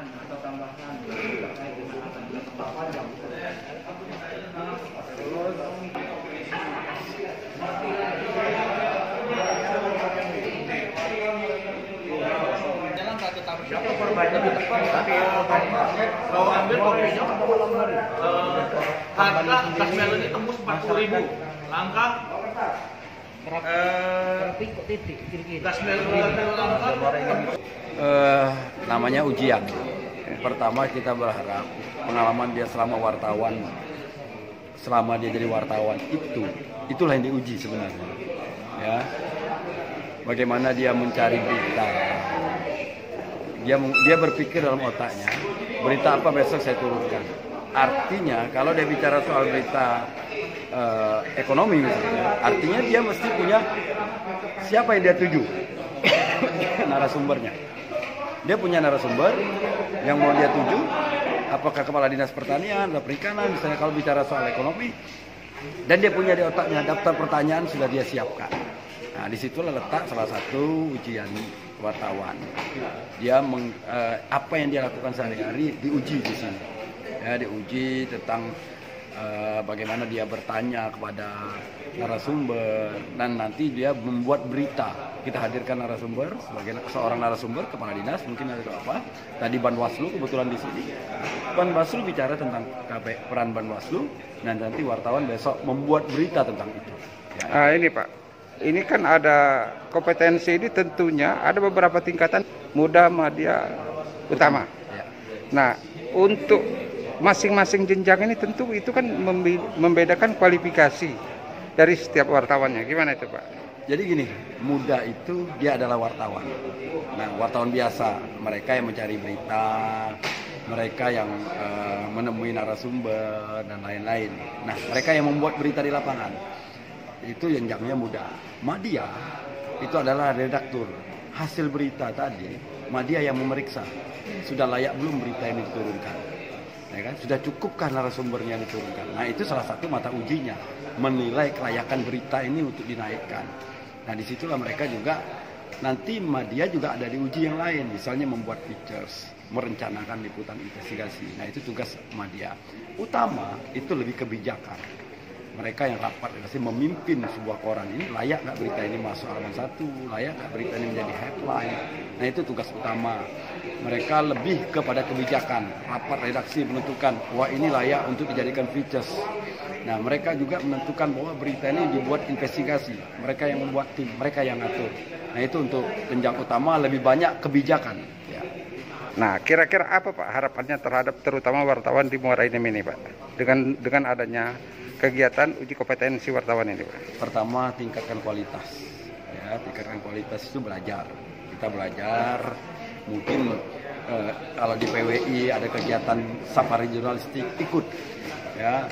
atau tambahan terkait dengan apa yang dalam satu tahun siapa perbaikan kalau ambil kopinya harga tas melon ini tembus 40.000 langkah tas melon namanya ujian. Pertama kita berharap pengalaman dia selama wartawan, selama dia jadi wartawan itulah yang diuji sebenarnya. Ya, bagaimana dia mencari berita. Dia berpikir dalam otaknya, berita apa besok saya turunkan. Artinya kalau dia bicara soal berita ekonomi misalnya, artinya dia mesti punya siapa yang dia tuju narasumbernya. Dia punya narasumber yang mau dia tuju, apakah kepala dinas pertanian atau perikanan misalnya kalau bicara soal ekonomi, dan dia punya di otaknya daftar pertanyaan sudah dia siapkan. Nah, disitulah letak salah satu ujian wartawan. Dia apa yang dia lakukan sehari-hari diuji di sini. Ya, diuji tentang bagaimana dia bertanya kepada narasumber, dan nanti dia membuat berita. Kita hadirkan narasumber sebagai seorang narasumber, kepala dinas mungkin ada apa. Tadi Banwaslu kebetulan di sini. Banwaslu bicara tentang peran Banwaslu, dan nanti wartawan besok membuat berita tentang itu. Ya. Ini Pak, ini kan ada kompetensi ini tentunya ada beberapa tingkatan muda, madya, utama. Ya. Nah, untuk masing-masing jenjang ini tentu itu kan membedakan kualifikasi dari setiap wartawannya. Gimana itu Pak? Jadi gini, muda itu dia adalah wartawan. Nah, wartawan biasa, mereka yang mencari berita, mereka yang menemui narasumber dan lain-lain. Nah, mereka yang membuat berita di lapangan. Itu jenjangnya muda. Madya itu adalah redaktur. Hasil berita tadi, madya yang memeriksa. Sudah layak belum berita ini diturunkan? Ya kan? Sudah cukupkah narasumbernya yang diturunkan? Nah, itu salah satu mata ujinya, menilai kelayakan berita ini untuk dinaikkan. Nah, disitulah mereka juga nanti madya juga ada diuji yang lain, misalnya membuat features, merencanakan liputan investigasi. Nah, itu tugas madya. Utama itu lebih kebijakan. Mereka yang rapat redaksi memimpin sebuah koran, ini layak nggak berita ini masuk halaman 1, layak nggak berita ini menjadi headline. Nah, itu tugas utama. Mereka lebih kepada kebijakan, rapat redaksi menentukan wah ini layak untuk dijadikan features. Nah, mereka juga menentukan bahwa berita ini dibuat investigasi. Mereka yang membuat tim, mereka yang ngatur. Nah, itu untuk jenjang utama lebih banyak kebijakan. Ya. Nah, kira-kira apa Pak harapannya terhadap terutama wartawan di Muara Enim ini Pak? Dengan adanya kegiatan uji kompetensi wartawan ini Pak? Pertama, tingkatkan kualitas. Ya, tingkatkan kualitas itu belajar. Kita belajar, mungkin kalau di PWI ada kegiatan safari jurnalistik, ikut. Ya,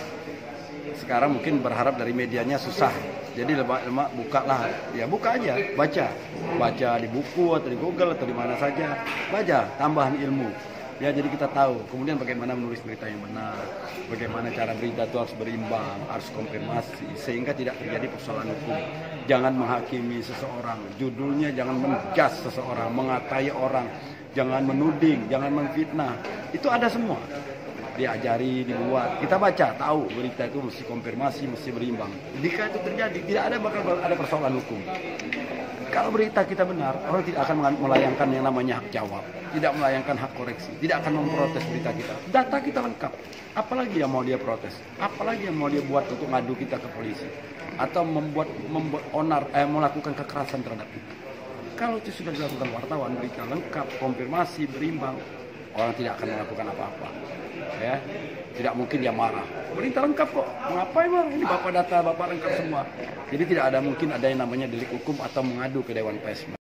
sekarang mungkin berharap dari medianya susah. Jadi lemak bukalah, ya buka aja, baca di buku atau di Google atau di mana saja, baca tambahan ilmu. Ya, jadi kita tahu kemudian bagaimana menulis berita yang benar, bagaimana cara berita itu harus berimbang, harus konfirmasi sehingga tidak terjadi persoalan hukum. Jangan menghakimi seseorang, judulnya jangan menjas seseorang, mengatai orang, jangan menuding, jangan memfitnah. Itu ada semua. Diajari, dibuat. Kita baca, tahu berita itu mesti konfirmasi, mesti berimbang. Jika itu terjadi, tidak bakal ada persoalan hukum. Kalau berita kita benar, orang tidak akan melayangkan yang namanya hak jawab, tidak melayangkan hak koreksi, tidak akan memprotes berita kita. Data kita lengkap. Apalagi yang mau dia protes? Apalagi yang mau dia buat untuk ngadu kita ke polisi? Atau membuat melakukan kekerasan terhadap kita? Kalau itu sudah dilakukan wartawan, berita lengkap, konfirmasi, berimbang, orang tidak akan melakukan apa-apa. Ya, tidak mungkin dia marah. Berita lengkap kok, mengapa marah? Ini bapak data, bapak lengkap semua. Jadi tidak ada mungkin ada yang namanya delik hukum atau mengadu ke Dewan Pers.